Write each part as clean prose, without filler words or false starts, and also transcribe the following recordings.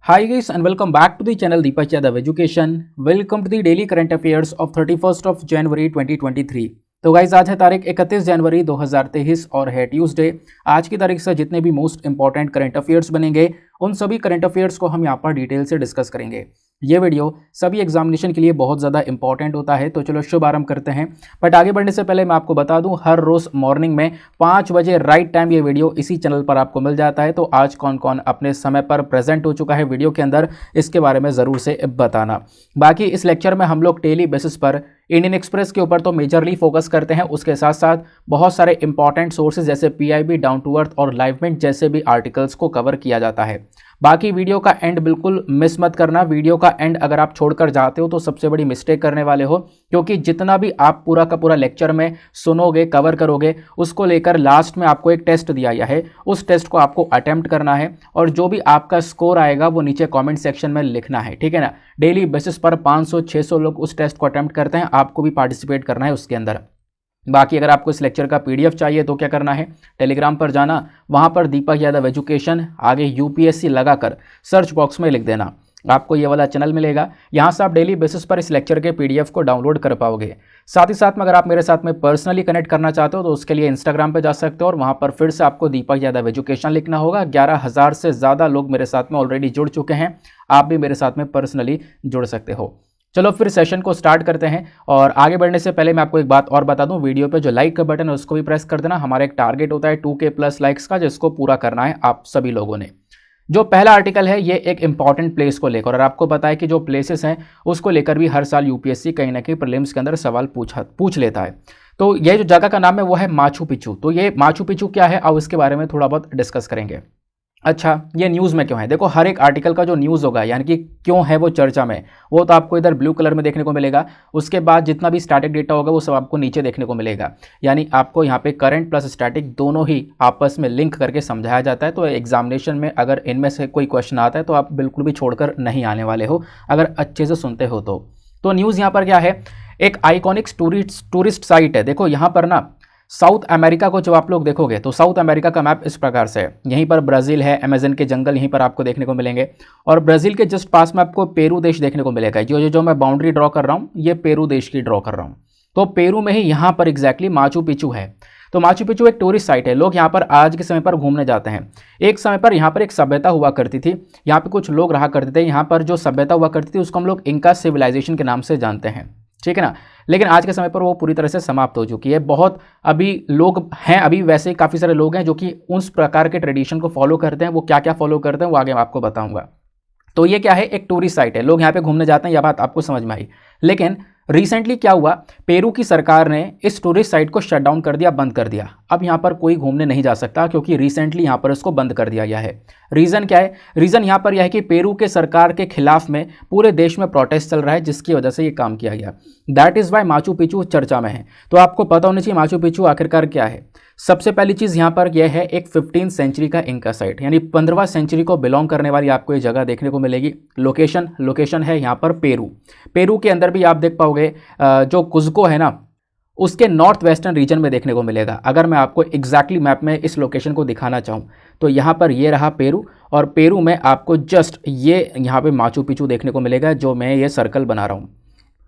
Hi guys and welcome back to the channel Deepak Yadav Education. Welcome to the daily current affairs of 31st of January 2023. तो guys आज है तारीख 31 जनवरी 2023 और है Tuesday. आज की तारीख से जितने भी मोस्ट इंपॉर्टेंट करंट अफेयर्स बनेंगे उन सभी करंट अफेयर्स को हम यहाँ पर डिटेल से डिस्कस करेंगे। ये वीडियो सभी एग्जामिनेशन के लिए बहुत ज़्यादा इंपॉर्टेंट होता है, तो चलो शुभारंभ करते हैं। बट आगे बढ़ने से पहले मैं आपको बता दूं, हर रोज़ मॉर्निंग में 5 बजे राइट टाइम ये वीडियो इसी चैनल पर आपको मिल जाता है। तो आज कौन कौन अपने समय पर प्रेजेंट हो चुका है वीडियो के अंदर, इसके बारे में ज़रूर से बताना। बाकी इस लेक्चर में हम लोग डेली बेसिस पर इंडियन एक्सप्रेस के ऊपर तो मेजरली फोकस करते हैं, उसके साथ साथ बहुत सारे इंपॉर्टेंट सोर्सेज जैसे पीआईबी, डाउन टू अर्थ और लाइव मिंट जैसे भी आर्टिकल्स को कवर किया जाता है। बाकी वीडियो का एंड बिल्कुल मिस मत करना। वीडियो का एंड अगर आप छोड़कर जाते हो तो सबसे बड़ी मिस्टेक करने वाले हो, क्योंकि जितना भी आप पूरा का पूरा लेक्चर में सुनोगे, कवर करोगे, उसको लेकर लास्ट में आपको एक टेस्ट दिया गया है, उस टेस्ट को आपको अटेम्प्ट करना है और जो भी आपका स्कोर आएगा वो नीचे कमेंट सेक्शन में लिखना है, ठीक है ना। डेली बेसिस पर 500-600 लोग उस टेस्ट को अटेम्प्ट करते हैं, आपको भी पार्टिसिपेट करना है उसके अंदर। बाकी अगर आपको इस लेक्चर का पीडीएफ चाहिए तो क्या करना है, टेलीग्राम पर जाना, वहाँ पर दीपक यादव एजुकेशन आगे यूपीएससी लगाकर सर्च बॉक्स में लिख देना, आपको ये वाला चैनल मिलेगा। यहाँ से आप डेली बेसिस पर इस लेक्चर के पीडीएफ को डाउनलोड कर पाओगे। साथ ही साथ में अगर आप मेरे साथ में पर्सनली कनेक्ट करना चाहते हो तो उसके लिए इंस्टाग्राम पे जा सकते हो और वहाँ पर फिर से आपको दीपक यादव एजुकेशन लिखना होगा। 11,000 से ज़्यादा लोग मेरे साथ में ऑलरेडी जुड़ चुके हैं, आप भी मेरे साथ में पर्सनली जुड़ सकते हो। चलो फिर सेशन को स्टार्ट करते हैं। और आगे बढ़ने से पहले मैं आपको एक बात और बता दूं, वीडियो पे जो लाइक का बटन है उसको भी प्रेस कर देना। हमारा एक टारगेट होता है 2K प्लस लाइक्स का, जिसको पूरा करना है आप सभी लोगों ने। जो पहला आर्टिकल है ये एक इंपॉर्टेंट प्लेस को लेकर, और आपको पता है कि जो प्लेसेस हैं उसको लेकर भी हर साल यूपीएससी कहीं ना कहीं प्रीलिम्स के अंदर सवाल पूछ लेता है। तो ये जो जगह का नाम है वो है माचू पिचू। तो ये माचू पिचू क्या है, अब इसके बारे में थोड़ा बहुत डिस्कस करेंगे। अच्छा, ये न्यूज़ में क्यों है? देखो, हर एक आर्टिकल का जो न्यूज़ होगा, यानी कि क्यों है वो चर्चा में, वो तो आपको इधर ब्लू कलर में देखने को मिलेगा। उसके बाद जितना भी स्टैटिक डेटा होगा वो सब आपको नीचे देखने को मिलेगा। यानी आपको यहाँ पे करंट प्लस स्टैटिक दोनों ही आपस में लिंक करके समझाया जाता है। तो एग्जामिनेशन में अगर इनमें से कोई क्वेश्चन आता है तो आप बिल्कुल भी छोड़कर नहीं आने वाले हो, अगर अच्छे से सुनते हो तो न्यूज़ यहाँ पर क्या है, एक आइकॉनिक टूरिस्ट साइट है। देखो यहाँ पर ना साउथ अमेरिका को जब आप लोग देखोगे तो साउथ अमेरिका का मैप इस प्रकार से है। यहीं पर ब्राज़ील है, अमेजन के जंगल यहीं पर आपको देखने को मिलेंगे, और ब्राज़ील के जस्ट पास में आपको पेरू देश देखने को मिलेगा। जो मैं बाउंड्री ड्रॉ कर रहा हूँ ये पेरू देश की ड्रॉ कर रहा हूँ। तो पेरू में ही यहाँ पर एग्जैक्टली माचू पिचू है। तो माचू पिचू एक टूरिस्ट साइट है, लोग यहाँ पर आज के समय पर घूमने जाते हैं। एक समय पर यहाँ पर एक सभ्यता हुआ करती थी, यहाँ पर कुछ लोग रहा करते थे। यहाँ पर जो सभ्यता हुआ करती थी उसको हम लोग इंका सिविलाइजेशन के नाम से जानते हैं, ठीक है ना। लेकिन आज के समय पर वो पूरी तरह से समाप्त हो चुकी है। बहुत अभी लोग हैं, अभी वैसे ही काफ़ी सारे लोग हैं जो कि उस प्रकार के ट्रेडिशन को फॉलो करते हैं। वो क्या क्या फॉलो करते हैं वो आगे मैं आपको बताऊंगा। तो ये क्या है, एक टूरिस्ट साइट है, लोग यहाँ पे घूमने जाते हैं, यह बात आपको समझ में आई। लेकिन रिसेंटली क्या हुआ, पेरू की सरकार ने इस टूरिस्ट साइट को शट डाउन कर दिया, बंद कर दिया। अब यहाँ पर कोई घूमने नहीं जा सकता क्योंकि रिसेंटली यहाँ पर इसको बंद कर दिया गया है। रीज़न क्या है? रीज़न यहाँ पर यह है कि पेरू के सरकार के खिलाफ में पूरे देश में प्रोटेस्ट चल रहा है, जिसकी वजह से ये काम किया गया। That is why Machu Picchu चर्चा में है। तो आपको पता होना चाहिए माचू पिचू आखिरकार क्या है। सबसे पहली चीज़ यहाँ पर यह है एक 15th सेंचुरी का इंका साइट, यानी 15वीं सेंचुरी को बिलोंग करने वाली आपको ये जगह देखने को मिलेगी। लोकेशन है यहाँ पर पेरू के अंदर भी आप देख पाओगे जो कुज़को है ना, उसके नॉर्थ वेस्टर्न रीजन में देखने को मिलेगा। अगर मैं आपको एग्जैक्टली मैप में इस लोकेशन को दिखाना चाहूँ तो यहाँ पर ये रहा पेरू, और पेरू में आपको जस्ट ये यहाँ पे माचू पिचू देखने को मिलेगा, जो मैं ये सर्कल बना रहा हूँ।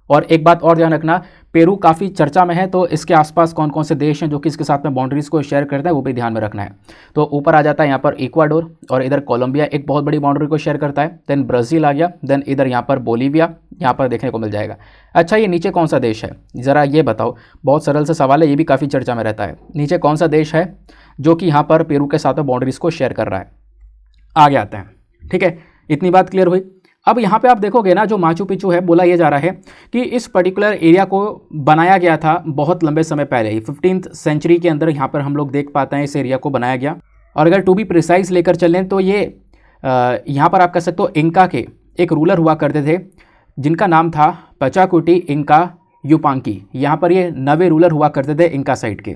और एक बात और ध्यान रखना, पेरू काफ़ी चर्चा में है, तो इसके आसपास कौन कौन से देश हैं जो कि इसके साथ में बाउंड्रीज़ को शेयर करता है वो भी ध्यान में रखना है। तो ऊपर आ जाता है यहाँ पर इक्वाडोर, और इधर कोलंबिया एक बहुत बड़ी बाउंड्री को शेयर करता है। देन ब्राज़ील आ गया, देन इधर यहाँ पर बोलीविया यहाँ पर देखने को मिल जाएगा। अच्छा, ये नीचे कौन सा देश है ज़रा ये बताओ, बहुत सरल सा सवाल है, ये भी काफ़ी चर्चा में रहता है। नीचे कौन सा देश है जो कि यहाँ पर पेरू के साथ में बाउंड्रीज़ को शेयर कर रहा है? आगे आते हैं, ठीक है, इतनी बात क्लियर हुई। अब यहाँ पे आप देखोगे ना, जो माचू पिचू है, बोला ये जा रहा है कि इस पर्टिकुलर एरिया को बनाया गया था बहुत लंबे समय पहले ही, 15th सेंचुरी के अंदर यहाँ पर हम लोग देख पाते हैं इस एरिया को बनाया गया। और अगर टू बी प्रिसाइज लेकर चलें तो ये यहाँ पर आप कह सकते हो इंका के एक रूलर हुआ करते थे जिनका नाम था पचाकुटी इंका यूपांकी। यहाँ पर ये 9वें रूलर हुआ करते थे इंका साइड के,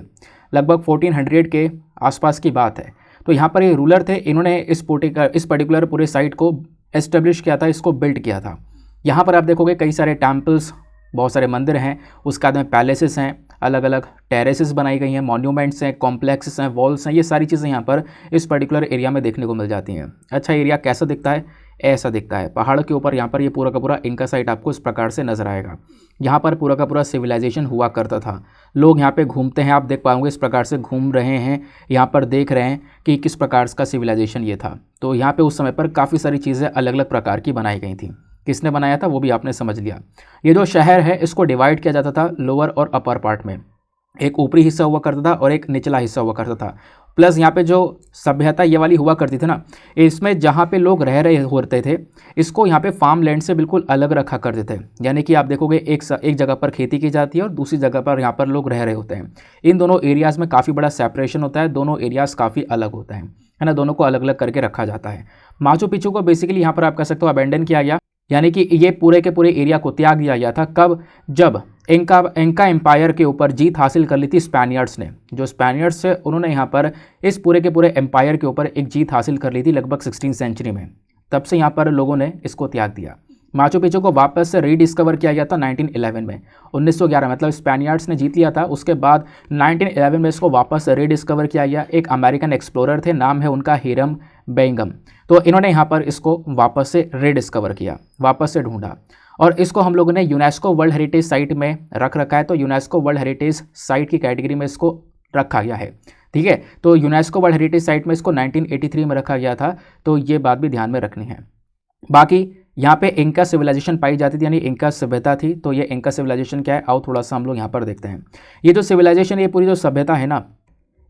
लगभग 1400 के आसपास की बात है। तो यहाँ पर ये रूलर थे, इन्होंने इस पर्टिकुलर पूरे साइट को एस्टेब्लिश किया था, इसको बिल्ड किया था। यहाँ पर आप देखोगे कई सारे टेम्पल्स, बहुत सारे मंदिर हैं, उसके बाद में पैलेसेस हैं, अलग अलग टेरेसेस बनाई गई हैं, मॉन्यूमेंट्स हैं, कॉम्प्लेक्सेस हैं, वॉल्स हैं, ये सारी चीज़ें यहाँ पर इस पर्टिकुलर एरिया में देखने को मिल जाती हैं। अच्छा, एरिया कैसा दिखता है? ऐसा दिखता है। पहाड़ के ऊपर यहाँ पर ये पूरा का पूरा इंका साइट आपको इस प्रकार से नज़र आएगा। यहाँ पर पूरा का पूरा सिविलाइजेशन हुआ करता था। लोग यहाँ पे घूमते हैं, आप देख पाओगे इस प्रकार से घूम रहे हैं, यहाँ पर देख रहे हैं कि किस प्रकार का सिविलाइजेशन ये था। तो यहाँ पे उस समय पर काफ़ी सारी चीज़ें अलग अलग प्रकार की बनाई गई थी। किसने बनाया था वो भी आपने समझ लिया। ये जो शहर है इसको डिवाइड किया जाता था लोअर और अपर पार्ट में। एक ऊपरी हिस्सा हुआ करता था और एक निचला हिस्सा हुआ करता था। प्लस यहाँ पे जो सभ्यता ये वाली हुआ करती थी ना, इसमें जहाँ पे लोग रह रहे होते थे इसको यहाँ पे फार्म लैंड से बिल्कुल अलग रखा करते थे। यानी कि आप देखोगे एक जगह पर खेती की जाती है और दूसरी जगह पर यहाँ पर लोग रह रहे होते हैं। इन दोनों एरियाज़ में काफ़ी बड़ा सेपरेशन होता है, दोनों एरियाज़ काफ़ी अलग होते हैं, है ना। दोनों को अलग अलग करके रखा जाता है। माचू पिच्चू को बेसिकली यहाँ पर आप कह सकते हो अबेंडन किया गया, यानी कि ये पूरे के पूरे एरिया को त्याग दिया गया था। कब? जब इंका एम्पायर के ऊपर जीत हासिल कर ली थी स्पेनियर्ड्स ने। जो स्पेनियर्ड्स थे उन्होंने यहाँ पर इस पूरे के पूरे एम्पायर के ऊपर एक जीत हासिल कर ली थी लगभग 16वीं सेंचुरी में। तब से यहाँ पर लोगों ने इसको त्याग दिया। माचू पिच्चू को वापस से रीडिस्कवर किया गया था 1911 में। 1911 मतलब स्पेनियर्ड्स ने जीत लिया था, उसके बाद 1911 में इसको वापस रीडिस्कवर किया गया। एक अमेरिकन एक्सप्लोरर थे, नाम है उनका हिरम बेंगम। तो इन्होंने यहाँ पर इसको वापस से रीडिस्कवर किया, वापस से ढूंढा और इसको हम लोगों ने यूनेस्को वर्ल्ड हेरिटेज साइट में रख रखा है। तो यूनेस्को वर्ल्ड हेरिटेज साइट की कैटेगरी में इसको रखा गया है, ठीक है। तो यूनेस्को वर्ल्ड हेरिटेज साइट में इसको 1983 में रखा गया था। तो ये बात भी ध्यान में रखनी है। बाकी यहाँ पे इंका सिविलाइजेशन पाई जाती थी, यानी इंका सभ्यता थी। तो ये इंका सिविलाइजेशन क्या है, आओ थोड़ा सा हम लोग यहाँ पर देखते हैं। ये जो सिविलाइजेशन, ये पूरी जो सभ्यता है ना,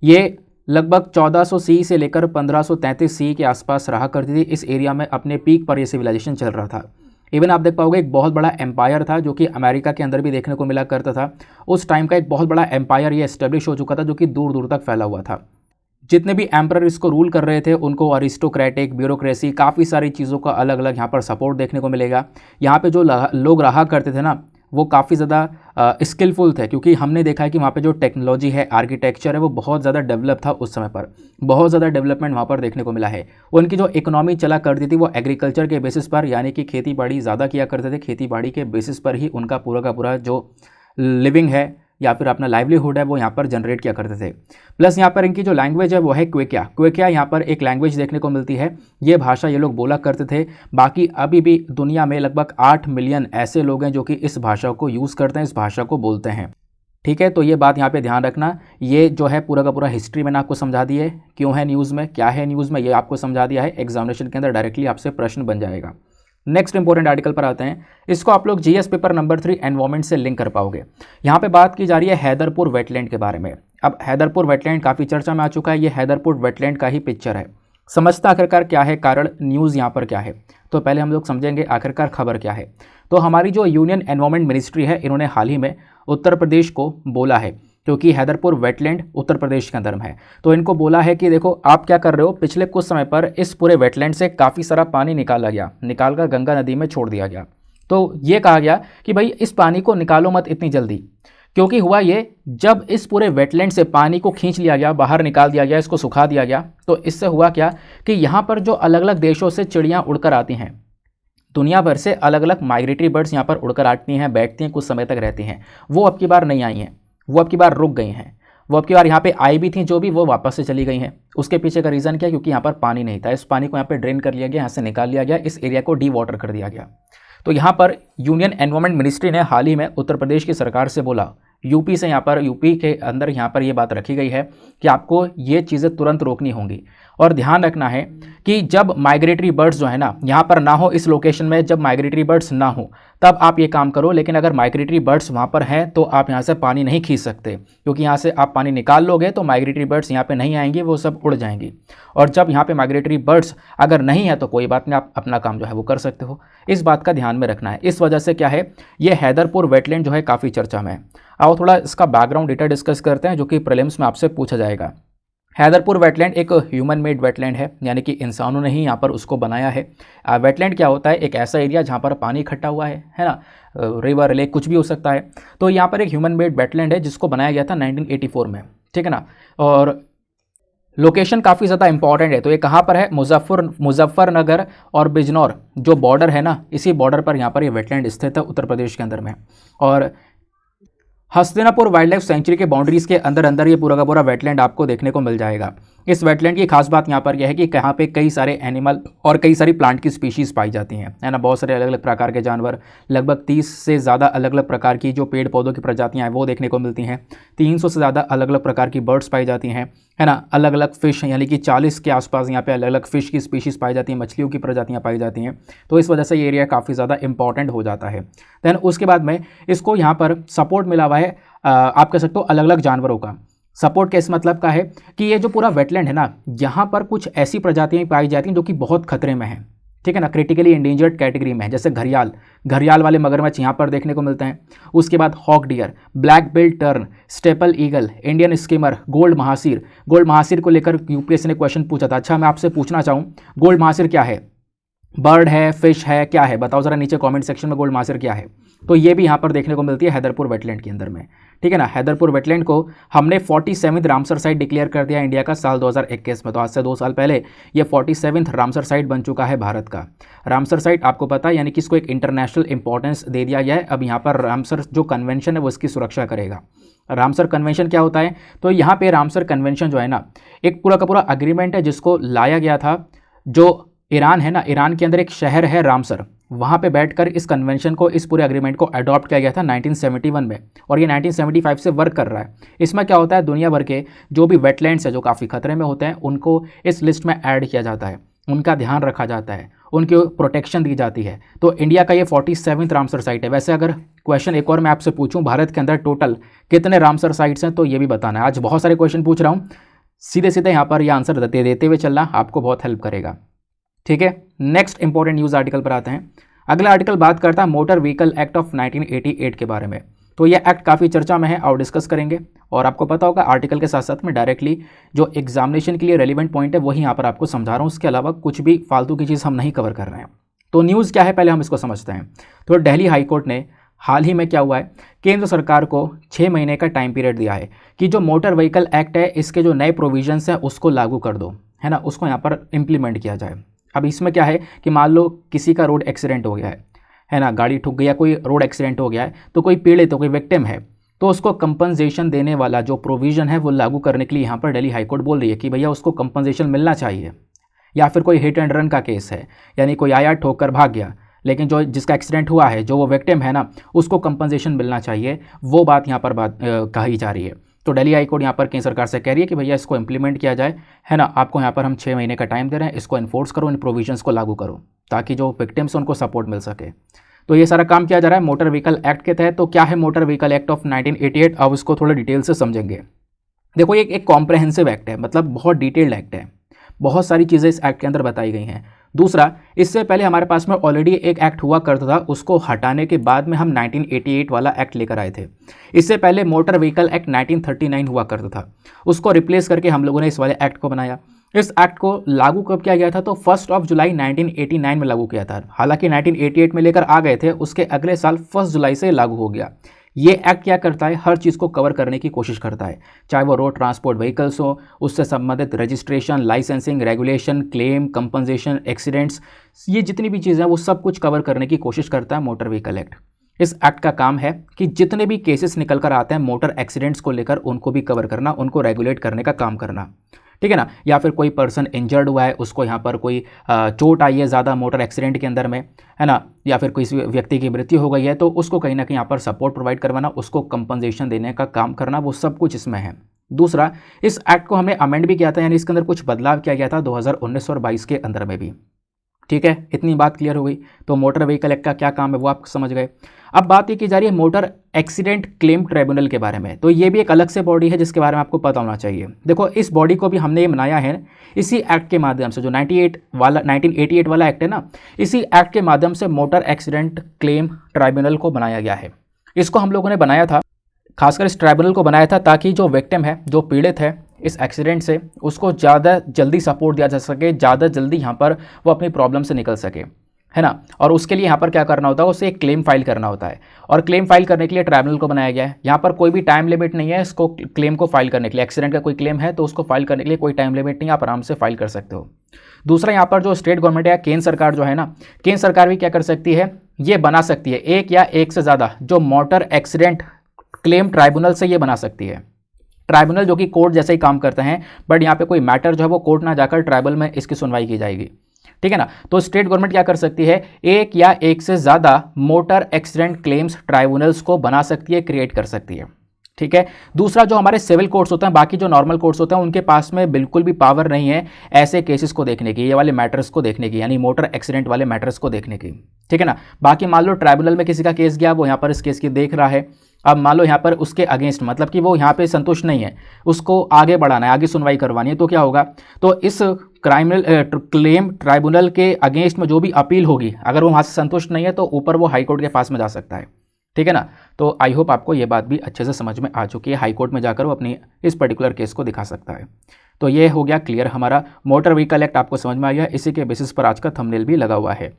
ये लगभग 1400 सी से लेकर 1533 सी के आसपास रहा करती थी। इस एरिया में अपने पीक पर ये सिविलाइजेशन चल रहा था। इवन आप देख पाओगे एक बहुत बड़ा एम्पायर था जो कि अमेरिका के अंदर भी देखने को मिला करता था। उस टाइम का एक बहुत बड़ा एम्पायर ये एस्टेब्लिश हो चुका था जो कि दूर दूर तक फैला हुआ था। जितने भी एम्परर इसको रूल कर रहे थे उनको अरिस्टोक्रेटिक, ब्यूरोक्रेसी, काफ़ी सारी चीज़ों का अलग अलग यहाँ पर सपोर्ट देखने को मिलेगा। यहाँ पे जो लोग रहा करते थे ना, वो काफ़ी ज़्यादा स्किलफुल थे, क्योंकि हमने देखा है कि वहाँ पे जो टेक्नोलॉजी है, आर्किटेक्चर है, वो बहुत ज़्यादा डेवलप था उस समय पर। बहुत ज़्यादा डेवलपमेंट वहाँ पर देखने को मिला है। उनकी जो इकोनॉमी चला करती थी वो एग्रीकल्चर के बेसिस पर, यानी कि खेती बाड़ी ज़्यादा किया करते थे। खेती बाड़ी के बेसिस पर ही उनका पूरा का पूरा जो लिविंग है या फिर अपना लाइवलीहुड है वो यहाँ पर जनरेट किया करते थे। प्लस यहाँ पर इनकी जो लैंग्वेज है वो है क्वेकिया। क्वेकिया यहाँ पर एक लैंग्वेज देखने को मिलती है। ये भाषा ये लोग बोला करते थे। बाकी अभी भी दुनिया में लगभग 8 मिलियन ऐसे लोग हैं जो कि इस भाषा को यूज़ करते हैं, इस भाषा को बोलते हैं, ठीक है। तो ये बात यहाँ पे ध्यान रखना। ये जो है पूरा का पूरा हिस्ट्री मैंने आपको समझा दी है, क्यों है न्यूज़ में, क्या है न्यूज़ में, ये आपको समझा दिया है। एग्जामिनेशन के अंदर डायरेक्टली आपसे प्रश्न बन जाएगा। नेक्स्ट इंपॉर्टेंट आर्टिकल पर आते हैं। इसको आप लोग जीएस पेपर नंबर 3 एनवायरमेंट से लिंक कर पाओगे। यहाँ पे बात की जा रही है हैदरपुर वेटलैंड के बारे में। अब हैदरपुर वेटलैंड काफ़ी चर्चा में आ चुका है। ये हैदरपुर वेटलैंड का ही पिक्चर है। समझता आखिरकार क्या है कारण, न्यूज़ यहाँ पर क्या है। तो पहले हम लोग समझेंगे आखिरकार खबर क्या है। तो हमारी जो यूनियन एनवायरमेंट मिनिस्ट्री है, इन्होंने हाल ही में उत्तर प्रदेश को बोला है, क्योंकि हैदरपुर वेटलैंड उत्तर प्रदेश के अंदर में है, तो इनको बोला है कि देखो आप क्या कर रहे हो, पिछले कुछ समय पर इस पूरे वेटलैंड से काफ़ी सारा पानी निकाला गया, निकालकर गंगा नदी में छोड़ दिया गया। तो ये कहा गया कि भाई इस पानी को निकालो मत इतनी जल्दी, क्योंकि हुआ ये, जब इस पूरे वेटलैंड से पानी को खींच लिया गया, बाहर निकाल दिया गया, इसको सुखा दिया गया, तो इससे हुआ क्या कि यहाँ पर जो अलग अलग देशों से चिड़ियाँ उड़कर आती हैं, दुनिया भर से अलग अलग माइग्रेटरी बर्ड्स यहाँ पर उड़कर आती हैं, बैठती हैं, कुछ समय तक रहती हैं, वो अब की बार नहीं आई हैं, वो अब की बार रुक गई हैं। वो अब की बार यहाँ पे आई भी थी जो भी, वो वापस से चली गई हैं। उसके पीछे का रीज़न क्या, क्योंकि यहाँ पर पानी नहीं था। इस पानी को यहाँ पे ड्रेन कर लिया गया, यहाँ से निकाल लिया गया, इस एरिया को डी वाटर कर दिया गया। तो यहाँ पर यूनियन एनवायरमेंट मिनिस्ट्री ने हाल ही में उत्तर प्रदेश की सरकार से बोला, यूपी से, यहाँ पर यूपी के अंदर यहाँ पर ये बात रखी गई है कि आपको ये चीज़ें तुरंत रोकनी होंगी। और ध्यान रखना है कि जब माइग्रेटरी बर्ड्स जो है ना यहाँ पर ना हो, इस लोकेशन में जब माइग्रेटरी बर्ड्स ना हो तब आप ये काम करो, लेकिन अगर माइग्रेटरी बर्ड्स वहाँ पर हैं तो आप यहाँ से पानी नहीं खींच सकते, क्योंकि यहाँ से आप पानी निकाल लोगे तो माइग्रेटरी बर्ड्स यहाँ पे नहीं आएंगी, वो सब उड़ जाएंगी। और जब यहाँ पे माइग्रेटरी बर्ड्स अगर नहीं है तो कोई बात नहीं, आप अपना काम जो है वो कर सकते हो। इस बात का ध्यान में रखना है। इस वजह से क्या है, ये हैदरपुर वेटलैंड जो है काफ़ी चर्चा में है। आओ थोड़ा इसका बैकग्राउंड डेटा डिस्कस करते हैं, जो कि प्रीलिम्स में आपसे पूछा जाएगा। हैदरपुर वेटलैंड एक ह्यूमन मेड वेटलैंड है, यानी कि इंसानों ने ही यहाँ पर उसको बनाया है। वेटलैंड क्या होता है, एक ऐसा एरिया जहाँ पर पानी इकट्ठा हुआ है ना, रिवर, लेक, कुछ भी हो सकता है। तो यहाँ पर एक ह्यूमन मेड वेटलैंड है जिसको बनाया गया था 1984 में, ठीक है ना। और लोकेशन काफ़ी ज़्यादा इंपॉर्टेंट है। तो ये कहाँ पर है, मुजफ्फरनगर और बिजनौर जो बॉर्डर है ना, इसी बॉर्डर पर यहाँ पर ये वेटलैंड स्थित है उत्तर प्रदेश के अंदर में। और हस्तिनापुर वाइल्ड लाइफ सेंचुरी के बाउंड्रीज के अंदर अंदर ये पूरा का पूरा वेटलैंड आपको देखने को मिल जाएगा। इस वेटलैंड की खास बात यहाँ पर यह है कि यहाँ पे कई सारे एनिमल और कई सारी प्लांट की स्पीशीज़ पाई जाती हैं, है ना। बहुत सारे अलग अलग प्रकार के जानवर, लगभग 30 से ज़्यादा अलग अलग प्रकार की जो पेड़ पौधों की प्रजातियाँ हैं वो देखने को मिलती हैं। 300 से ज़्यादा अलग अलग प्रकार की बर्ड्स पाई जाती हैं, है ना। अलग अलग फ़िश, यानी कि 40 के आसपास यहाँ पे अलग अलग फ़िश की स्पीशीज़ पाई जाती हैं, मछलियों की प्रजातियाँ पाई जाती हैं। तो इस वजह से ये एरिया काफ़ी ज़्यादा इंपॉर्टेंट हो जाता है। दैन उसके बाद में इसको यहाँ पर सपोर्ट मिला हुआ है, आप कह सकते हो अलग अलग जानवरों का सपोर्ट। कैसे मतलब का है कि ये जो पूरा वेटलैंड है ना, यहाँ पर कुछ ऐसी प्रजातियाँ पाई जाती हैं जो कि बहुत खतरे में हैं, ठीक है ना, क्रिटिकली इंडेंजर्ड कैटेगरी में है। जैसे घड़ियाल वाले मगरमच्छ यहाँ पर देखने को मिलते हैं। उसके बाद hoc dear, black build turn, staple eagle, Indian schemer, gold mahseer को लेकर यूपीएससी ने क्वेश्चन पूछा था। अच्छा, मैं आपसे पूछना चाहूँ, गोल्ड महासीर क्या है? बर्ड है, फिश है, क्या है? बताओ ज़रा नीचे कमेंट सेक्शन में गोल्ड महासीर क्या है। तो ये भी यहाँ पर देखने को मिलती है हैदरपुर वेटलैंड के अंदर में, ठीक है ना। हैदरपुर वेटलैंड को हमने 47th रामसर साइट डिक्लेयर कर दिया इंडिया का साल 2021 में। तो आज से 2 साल पहले ये 47th रामसर साइट बन चुका है भारत का। रामसर साइट आपको पता है, यानी कि इसको एक इंटरनेशनल इंपॉर्टेंस दे दिया गया है। अब यहाँ पर रामसर जो कन्वेंशन है वो इसकी सुरक्षा करेगा। रामसर कन्वेंशन क्या होता है? तो यहाँ पे रामसर कन्वेंशन जो है ना, एक पूरा का पूरा अग्रीमेंट है जिसको लाया गया था। जो ईरान है ना, ईरान के अंदर एक शहर है रामसर, वहाँ पे बैठकर इस कन्वेंशन को, इस पूरे एग्रीमेंट को अडॉप्ट किया गया था 1971 में, और ये 1975 से वर्क कर रहा है। इसमें क्या होता है, दुनिया भर के जो भी वेटलैंड्स है जो काफ़ी खतरे में होते हैं उनको इस लिस्ट में ऐड किया जाता है, उनका ध्यान रखा जाता है, उनकी प्रोटेक्शन दी जाती है। तो इंडिया का ये 47th रामसर साइट है। वैसे अगर क्वेश्चन एक और मैं आपसे पूछूं, भारत के अंदर टोटल कितने रामसर साइट्स हैं, तो ये भी बताना है। आज बहुत सारे क्वेश्चन पूछ रहा हूँ, सीधे सीधे यहाँ पर ये आंसर देते हुए चलना, आपको बहुत हेल्प करेगा, ठीक है। नेक्स्ट इंपॉर्टेंट न्यूज़ आर्टिकल पर आते हैं। अगला आर्टिकल बात करता है मोटर व्हीकल एक्ट ऑफ 1988 के बारे में। तो यह एक्ट काफ़ी चर्चा में है और डिस्कस करेंगे, और आपको पता होगा आर्टिकल के साथ साथ में डायरेक्टली जो एग्जामिनेशन के लिए रेलिवेंट पॉइंट है वही यहाँ पर आपको समझा रहा हूँ। उसके अलावा कुछ भी फालतू की चीज़ हम नहीं कवर कर रहे हैं। तो न्यूज़ क्या है पहले हम इसको समझते हैं। तो दिल्ली हाईकोर्ट ने हाल ही में क्या हुआ है, केंद्र सरकार को 6 महीने का टाइम पीरियड दिया है कि जो मोटर व्हीकल एक्ट है इसके जो नए प्रोविजंस हैं उसको लागू कर दो, है ना, उसको यहाँ पर इम्प्लीमेंट किया जाए। अब इसमें क्या है कि मान लो किसी का रोड एक्सीडेंट हो गया है ना, गाड़ी ठुक गई या कोई रोड एक्सीडेंट हो गया है, तो कोई पीड़ित, तो कोई विक्टिम है, तो उसको कंपनसेशन देने वाला जो प्रोविज़न है वो लागू करने के लिए यहाँ पर दिल्ली हाईकोर्ट बोल रही है कि भैया उसको कंपनसेशन मिलना चाहिए। या फिर कोई हिट एंड रन का केस है, यानी कोई आया ठोक कर भाग गया, लेकिन जो जिसका एक्सीडेंट हुआ है, जो वो विक्टिम है ना, उसको कंपनसेशन मिलना चाहिए। वो बात यहाँ पर कही जा रही है। तो दिल्ली हाईकोर्ट यहाँ पर केंद्र सरकार से कह रही है कि भैया इसको इंप्लीमेंट किया जाए, है ना। आपको यहाँ पर हम 6 महीने का टाइम दे रहे हैं, इसको इन्फोर्स करो, इन प्रोविजंस को लागू करो, ताकि जो विक्टिम्स उनको सपोर्ट मिल सके। तो ये सारा काम किया जा रहा है मोटर व्हीकल एक्ट के तहत। तो क्या है मोटर व्हीकल एक्ट ऑफ 1988, अब इसको थोड़ा डिटेल से समझेंगे। देखो ये एक कॉम्प्रहेंसिव एक्ट है, मतलब बहुत डिटेल्ड एक्ट है, बहुत सारी चीज़ें इस एक्ट के अंदर बताई गई हैं। दूसरा, इससे पहले हमारे पास में ऑलरेडी एक एक्ट हुआ करता था, उसको हटाने के बाद में हम 1988 वाला एक्ट लेकर आए थे। इससे पहले मोटर व्हीकल एक्ट 1939 हुआ करता था, उसको रिप्लेस करके हम लोगों ने इस वाले एक्ट को बनाया। इस एक्ट को लागू कब किया गया था? तो 1 जुलाई 1989 में लागू किया था। हालांकि 1988 में लेकर आ गए थे, उसके अगले साल 1 जुलाई से लागू हो गया। ये एक्ट क्या करता है, हर चीज़ को कवर करने की कोशिश करता है, चाहे वो रोड ट्रांसपोर्ट व्हीकल्स हो, उससे संबंधित registration, licensing, regulation, claim, compensation, accidents, ये जितनी भी चीज़ें हैं वो सब कुछ कवर करने की कोशिश करता है मोटर व्हीकल एक्ट। इस एक्ट का काम है कि जितने भी केसेस निकल कर आते हैं मोटर एक्सीडेंट्स को लेकर, उनको भी कवर करना, उनको रेगुलेट करने का काम करना, ठीक है ना। या फिर कोई पर्सन इंजर्ड हुआ है, उसको यहाँ पर कोई चोट आई है ज़्यादा मोटर एक्सीडेंट के अंदर में, है ना, या फिर किसी व्यक्ति की मृत्यु हो गई है, तो उसको कहीं ना कहीं यहाँ पर सपोर्ट प्रोवाइड करवाना, उसको कंपनसेशन देने का काम करना, वो सब कुछ इसमें है। दूसरा, इस एक्ट को हमने अमेंड भी किया था, यानी इसके अंदर कुछ बदलाव किया गया था 2019 और 22 के अंदर में भी, ठीक है। इतनी बात क्लियर हो गई। तो मोटर व्हीकल एक्ट का क्या काम है वो आप समझ गए। अब बात ये की जा रही है मोटर एक्सीडेंट क्लेम ट्रिब्यूनल के बारे में। तो ये भी एक अलग से बॉडी है जिसके बारे में आपको पता होना चाहिए। देखो इस बॉडी को भी हमने ये बनाया है इसी एक्ट के माध्यम से, जो 1988 वाला एक्ट है ना, इसी एक्ट के माध्यम से मोटर एक्सीडेंट क्लेम ट्राइब्यूनल को बनाया गया है। इसको हम लोगों ने बनाया था, खासकर इस ट्राइब्यूनल को बनाया था ताकि जो विक्टिम है, जो पीड़ित है इस एक्सीडेंट से, उसको ज़्यादा जल्दी सपोर्ट दिया जा सके, ज़्यादा जल्दी यहाँ पर वो अपनी प्रॉब्लम से निकल सके, है ना। और उसके लिए यहाँ पर क्या करना होता है, उसे एक क्लेम फाइल करना होता है, और क्लेम फाइल करने के लिए ट्राइब्यूनल को बनाया गया है। यहाँ पर कोई भी टाइम लिमिट नहीं है इसको क्लेम को फाइल करने के लिए। एक्सीडेंट का कोई क्लेम है तो उसको फाइल करने के लिए कोई टाइम लिमिट नहीं, आप आराम से फाइल कर सकते हो। दूसरा, यहाँ पर जो स्टेट गवर्नमेंट है, केंद्र सरकार जो है ना, केंद्र सरकार भी क्या कर सकती है, ये बना सकती है एक या एक से ज़्यादा जो मोटर एक्सीडेंट क्लेम ट्राइब्यूनल से ये बना सकती है। ट्राइब्यूनल जो कि कोर्ट जैसे ही काम करते हैं, बट यहाँ पे कोई मैटर जो है वो कोर्ट ना जाकर ट्राइब्यूनल में इसकी सुनवाई की जाएगी, ठीक है ना। तो स्टेट गवर्नमेंट क्या कर सकती है, एक या एक से ज़्यादा मोटर एक्सीडेंट क्लेम्स ट्राइब्यूनल्स को बना सकती है, क्रिएट कर सकती है, ठीक है। दूसरा, जो हमारे सिविल कोर्ट्स होते हैं, बाकी जो नॉर्मल कोर्ट्स होते हैं, उनके पास में बिल्कुल भी पावर नहीं है ऐसे केसेस को देखने की, ये वाले मैटर्स को देखने की, यानी मोटर एक्सीडेंट वाले मैटर्स को देखने की, ठीक है ना। बाकी मान लो ट्राइब्यूनल में किसी का केस गया, वो यहाँ पर इस केस की देख रहा है, अब मान लो यहाँ पर उसके अगेंस्ट, मतलब कि वो यहाँ पे संतुष्ट नहीं है, उसको आगे बढ़ाना है, आगे सुनवाई करवानी है, तो क्या होगा, तो इस क्राइमिनल क्लेम ट्राइब्यूनल के अगेंस्ट में जो भी अपील होगी, अगर वो वहाँ से संतुष्ट नहीं है तो ऊपर वो हाई कोर्ट के पास में जा सकता है, ठीक है ना। तो आई होप आपको ये बात भी अच्छे से समझ में आ चुकी है, हाई कोर्ट में जाकर वो अपनी इस पर्टिकुलर केस को दिखा सकता है। तो ये हो गया क्लियर, हमारा मोटर व्हीकल एक्ट आपको समझ में आ गया, इसी के बेसिस पर आज का थंबनेल भी लगा हुआ है।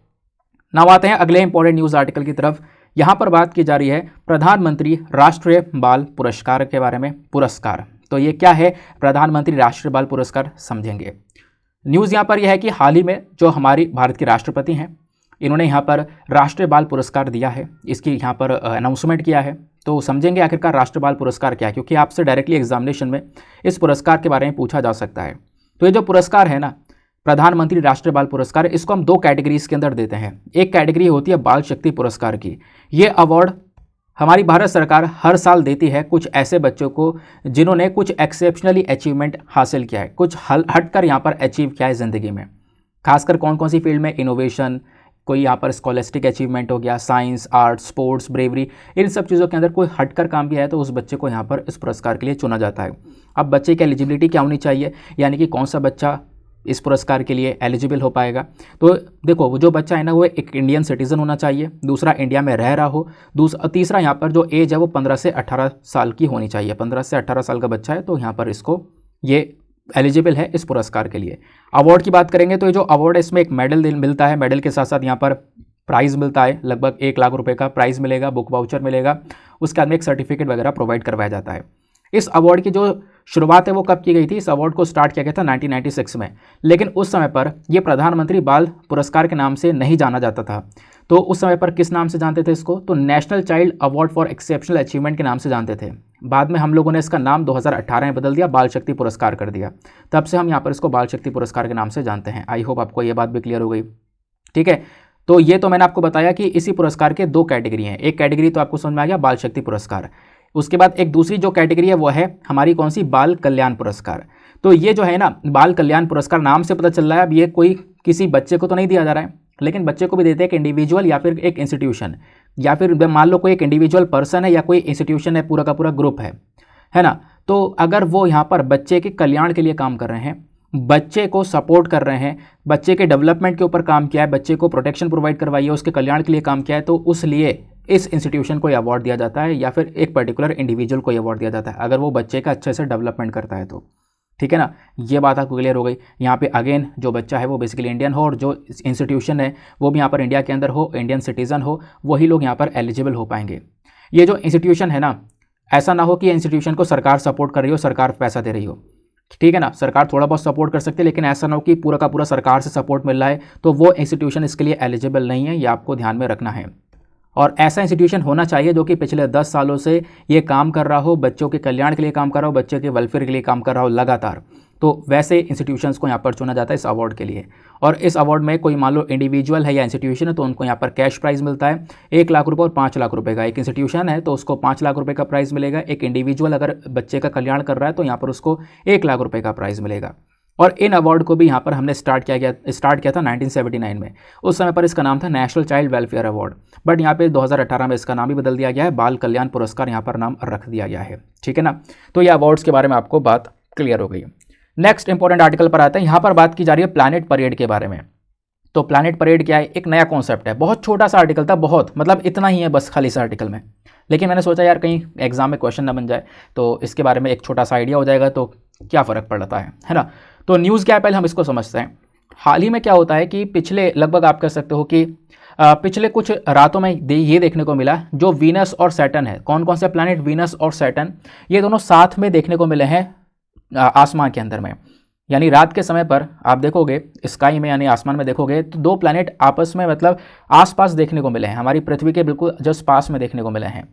नाउ आते हैं अगले इंपॉर्टेंट न्यूज़ आर्टिकल की तरफ। यहाँ पर बात की जा रही है प्रधानमंत्री राष्ट्रीय बाल पुरस्कार के बारे में। पुरस्कार, तो ये क्या है, प्रधानमंत्री राष्ट्रीय बाल पुरस्कार, समझेंगे। न्यूज़ यहाँ पर यह है कि हाल ही में जो हमारी भारत के राष्ट्रपति हैं, इन्होंने यहाँ पर राष्ट्रीय बाल पुरस्कार दिया है, इसकी यहाँ पर अनाउंसमेंट किया है। तो समझेंगे आखिरकार राष्ट्रीय बाल पुरस्कार क्या है, क्योंकि आपसे डायरेक्टली एग्जामिनेशन में इस पुरस्कार के बारे में पूछा जा सकता है। तो ये जो पुरस्कार है ना, प्रधानमंत्री राष्ट्रीय बाल पुरस्कार, इसको हम दो कैटेगरीज के अंदर देते हैं। एक कैटेगरी होती है बाल शक्ति पुरस्कार की। ये अवार्ड हमारी भारत सरकार हर साल देती है कुछ ऐसे बच्चों को जिन्होंने कुछ एक्सेप्शनली अचीवमेंट हासिल किया है, कुछ हटकर यहाँ पर अचीव किया है ज़िंदगी में। खासकर कौन कौन सी फील्ड में, इनोवेशन, कोई यहाँ पर स्कॉलेस्टिक अचीवमेंट हो गया, साइंस, आर्ट्स, स्पोर्ट्स, ब्रेवरी, इन सब चीज़ों के अंदर कोई हटकर काम किया है तो उस बच्चे को यहाँ पर इस पुरस्कार के लिए चुना जाता है। अब बच्चे की एलिजिबिलिटी क्या होनी चाहिए, यानी कि कौन सा बच्चा इस पुरस्कार के लिए एलिजिबल हो पाएगा। तो देखो, वो जो बच्चा है ना, वो एक इंडियन सिटीज़न होना चाहिए, दूसरा इंडिया में रह रहा हो, तीसरा यहाँ पर जो एज है वो 15 से 18 साल की होनी चाहिए। 15 से 18 साल का बच्चा है तो यहाँ पर इसको ये एलिजिबल है इस पुरस्कार के लिए। अवार्ड की बात करेंगे तो ये जो अवार्ड है, इसमें एक मेडल मिलता है, मेडल के साथ साथ यहाँ पर प्राइज़ मिलता है, लगभग 1 लाख रुपए का प्राइज़ मिलेगा, बुक वाउचर मिलेगा, उसके बाद में एक सर्टिफिकेट वगैरह प्रोवाइड करवाया जाता है। इस अवार्ड की जो शुरुआत है वो कब की गई थी, इस अवार्ड को स्टार्ट किया गया था 1996 में, लेकिन उस समय पर ये प्रधानमंत्री बाल पुरस्कार के नाम से नहीं जाना जाता था। तो उस समय पर किस नाम से जानते थे इसको, तो national child award for exceptional achievement के नाम से जानते थे। बाद में हम लोगों ने इसका नाम 2018 में बदल दिया, बाल शक्ति पुरस्कार कर दिया, तब से हम यहाँ पर इसको बाल शक्ति पुरस्कार के नाम से जानते हैं। आई होप आपको ये बात भी क्लियर हो गई, ठीक है। तो ये तो मैंने आपको बताया कि इसी पुरस्कार के दो कैटेगरी हैं। एक कैटेगरी तो आपको समझ में आ गया, बाल शक्ति पुरस्कार। उसके बाद एक दूसरी जो कैटेगरी है वो है हमारी कौन सी, बाल कल्याण पुरस्कार। तो ये जो है ना, बाल कल्याण पुरस्कार, नाम से पता चल रहा है अब ये कोई किसी बच्चे को तो नहीं दिया जा रहा है, लेकिन बच्चे को भी देते हैं एक इंडिविजुअल या फिर एक इंस्टीट्यूशन, या फिर मान लो कोई एक इंडिविजुअल पर्सन है या कोई इंस्टीट्यूशन है, पूरा का पूरा ग्रुप है ना। तो अगर वो यहाँ पर बच्चे के कल्याण के लिए काम कर रहे हैं, बच्चे को सपोर्ट कर रहे हैं, बच्चे के डेवलपमेंट के ऊपर काम किया है, बच्चे को प्रोटेक्शन प्रोवाइड करवाई है, उसके कल्याण के लिए काम किया है, तो उस लिए इस इंस्टीट्यूशन को अवार्ड दिया जाता है, या फिर एक पर्टिकुलर इंडिविजुअल को अवार्ड दिया जाता है अगर वो बच्चे का अच्छे से डेवलपमेंट करता है तो, ठीक है ना। ये बात आपको क्लियर हो गई। यहाँ पे अगेन जो बच्चा है वो बेसिकली इंडियन हो, और जो इंस्टीट्यूशन है वो भी यहाँ पर इंडिया के अंदर हो, इंडियन सिटीज़न हो, वही लोग यहाँ पर एलिजिबल हो पाएंगे। ये जो इंस्टीट्यूशन है ना, ऐसा ना हो कि इंस्टीट्यूशन को सरकार सपोर्ट कर रही हो, सरकार पैसा दे रही हो, ठीक है ना। सरकार थोड़ा बहुत सपोर्ट कर सकती है, लेकिन ऐसा ना हो कि पूरा का पूरा सरकार से सपोर्ट मिल रहा है तो वो इंस्टीट्यूशन इसके लिए एलिजिबल नहीं है, ये आपको ध्यान में रखना है। और ऐसा इंस्टीट्यूशन होना चाहिए जो कि पिछले 10 सालों से ये काम कर रहा हो, बच्चों के कल्याण के लिए काम कर रहा हो, बच्चे के वेलफेयर के लिए काम कर रहा हो लगातार। तो वैसे इंस्टीट्यूशंस को यहाँ पर चुना जाता है इस अवार्ड के लिए। और इस अवार्ड में कोई मान लो इंडिविजुअल है या इंस्टीट्यूशन है तो उनको यहाँ पर कैश प्राइज़ मिलता है 1 लाख रुपये और 5 लाख रुपये का। एक इंस्टीट्यूशन है तो उसको 5 लाख रुपये का प्राइज़ मिलेगा, एक इंडिविजुअल अगर बच्चे का कल्याण कर रहा है तो यहाँ पर उसको 1 लाख रुपये का प्राइज़ मिलेगा। और इन अवार्ड को भी यहाँ पर हमने स्टार्ट किया था 1979 में। उस समय पर इसका नाम था national child welfare award, but यहाँ पे 2018 में इसका नाम भी बदल दिया गया है, बाल कल्याण पुरस्कार यहाँ पर नाम रख दिया गया है, ठीक है ना। तो ये अवार्ड्स के बारे में आपको बात क्लियर हो गई। नेक्स्ट इंपॉर्टेंट आर्टिकल पर आते हैं। यहाँ पर बात की जा रही है प्लैनेट परेड के बारे में। तो प्लैनेट परेड क्या है, एक नया कॉन्सेप्ट है। बहुत छोटा सा आर्टिकल था, बहुत मतलब इतना ही है बस खाली इस आर्टिकल में, लेकिन मैंने सोचा यार कहीं एग्जाम में क्वेश्चन ना बन जाए तो इसके बारे में एक छोटा सा आइडिया हो जाएगा तो क्या फ़र्क पड़ता है ना। तो न्यूज़ क्या है पहले हम इसको समझते हैं। हाल ही में क्या होता है कि पिछले लगभग आप कह सकते हो कि पिछले कुछ रातों में ये देखने को मिला, जो वीनस और सैटर्न है, कौन कौन से प्लैनेट वीनस और सैटर्न, ये दोनों साथ में देखने को मिले हैं आसमान के अंदर में। यानी रात के समय पर आप देखोगे स्काई में, यानी आसमान में देखोगे तो दो प्लैनेट आपस में मतलब आसपास देखने को मिले हैं, हमारी पृथ्वी के बिल्कुल जस्ट पास में देखने को मिले हैं,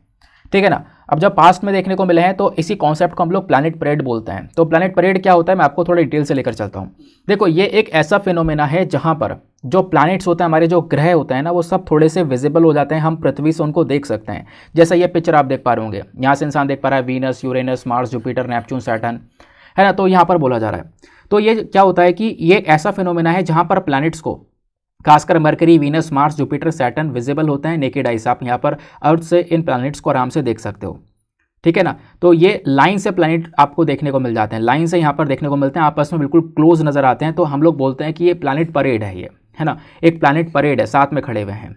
ठीक है ना। अब जब पास्ट में देखने को मिले हैं तो इसी कॉन्सेप्ट को हम लोग प्लैनेट परेड बोलते हैं। तो प्लैनेट परेड क्या होता है मैं आपको थोड़ा डिटेल से लेकर चलता हूँ। देखो ये एक ऐसा फिनोमेना है जहाँ पर जो प्लैनेट्स होते हैं, हमारे जो ग्रह होते हैं ना, वो सब थोड़े से विजिबल हो जाते हैं, हम पृथ्वी से उनको देख सकते हैं। जैसा ये पिक्चर आप देख पा रहे होंगे, यहाँ से इंसान देख पा रहा है Venus, Uranus, Mars, Jupiter, Neptune, Saturn, है ना। तो यहाँ पर बोला जा रहा है, तो ये क्या होता है कि ये ऐसा फिनोमेना है जहाँ पर प्लैनेट्स को, खासकर mercury, Venus, Mars, Jupiter, Saturn visible होते हैं नेकेड आई से। आप यहाँ पर अर्थ से इन प्लैनेट्स को आराम से देख सकते हो, ठीक है ना। तो ये लाइन से प्लैनेट आपको देखने को मिल जाते हैं, लाइन से यहाँ पर देखने को मिलते हैं, आपस में बिल्कुल क्लोज नजर आते हैं। तो हम लोग बोलते हैं कि ये प्लैनेट परेड है, ये है ना, एक प्लैनेट परेड है, साथ में खड़े हुए हैं।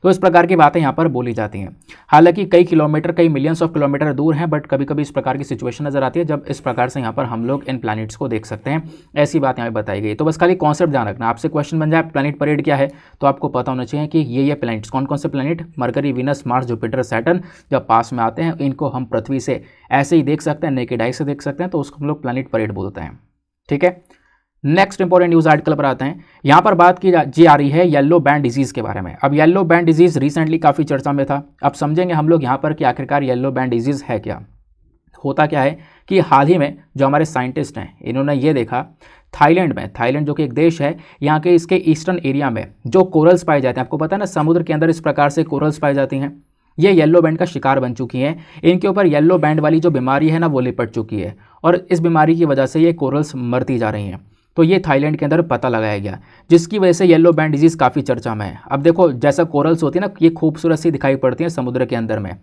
तो इस प्रकार की बातें यहाँ पर बोली जाती हैं। हालांकि कई किलोमीटर, कई मिलियंस ऑफ किलोमीटर दूर हैं, बट कभी कभी इस प्रकार की सिचुएशन नजर आती है जब इस प्रकार से यहाँ पर हम लोग इन प्लैनेट्स को देख सकते हैं। ऐसी बात यहाँ बताई गई। तो बस खाली कॉन्सेप्ट ध्यान रखना, आपसे क्वेश्चन बन जाए प्लैनेट परेड क्या है तो आपको पता होना चाहिए कि ये प्लैनेट्स कौन कौन से planet, mercury, Venus, Mars, Jupiter, Saturn जब पास में आते हैं, इनको हम पृथ्वी से ऐसे ही देख सकते हैं, नेकेड आई से देख सकते हैं, तो उसको हम लोग प्लैनेट परेड बोलते हैं। ठीक है, नेक्स्ट इंपॉर्टेंट न्यूज आर्टिकल पर आते हैं। यहाँ पर बात की जा रही है येलो बैंड डिजीज के बारे में। अब येलो बैंड डिजीज रिसेंटली काफ़ी चर्चा में था। अब समझेंगे हम लोग यहाँ पर कि आखिरकार येलो बैंड डिजीज है क्या। होता क्या है कि हाल ही में जो हमारे साइंटिस्ट हैं, इन्होंने ये देखा थाईलैंड में, थाईलैंड जो कि एक देश है, यहाँ के इसके ईस्टर्न एरिया में जो कोरल्स पाए जाते हैं, आपको पता है ना समुद्र के अंदर इस प्रकार से कोरल्स पाई जाती हैं, ये येलो बैंड का शिकार बन चुकी हैं। इनके ऊपर येलो बैंड वाली जो बीमारी है ना वो लिपट चुकी है, और इस बीमारी की वजह से ये कोरल्स मरती जा रही हैं। तो ये थाईलैंड के अंदर पता लगाया गया, जिसकी वजह से येलो बैंड डिजीज़ काफ़ी चर्चा में है। अब देखो जैसा कोरल्स होती है ना, ये खूबसूरत सी दिखाई पड़ती है समुद्र के अंदर में,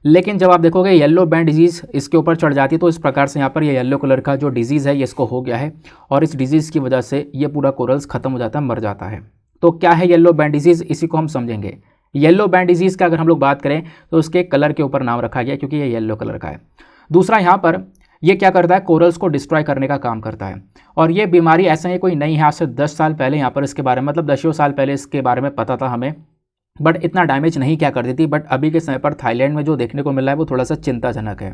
लेकिन जब आप देखोगे येलो बैंड डिजीज़ इसके ऊपर चढ़ जाती है तो इस प्रकार से यहाँ पर ये येलो कलर का जो डिजीज़ है ये इसको हो गया है, और इस डिजीज़ की वजह से ये पूरा कोरल्स खत्म हो जाता है, मर जाता है। तो क्या है येलो बैंड डिजीज़, इसी को हम समझेंगे। येलो बैंड डिजीज़ का अगर हम लोग बात करें तो उसके कलर के ऊपर नाम रखा गया क्योंकि ये येलो कलर का है। दूसरा यहाँ पर ये क्या करता है, कोरल्स को डिस्ट्रॉय करने का काम करता है। और ये बीमारी ऐसा ही कोई नहीं है, आज से 10 साल पहले यहाँ पर इसके बारे में, मतलब 10 साल पहले इसके बारे में पता था हमें, बट इतना डैमेज नहीं क्या करती थी। बट अभी के समय पर थाईलैंड में जो देखने को मिल रहा है वो थोड़ा सा चिंताजनक है।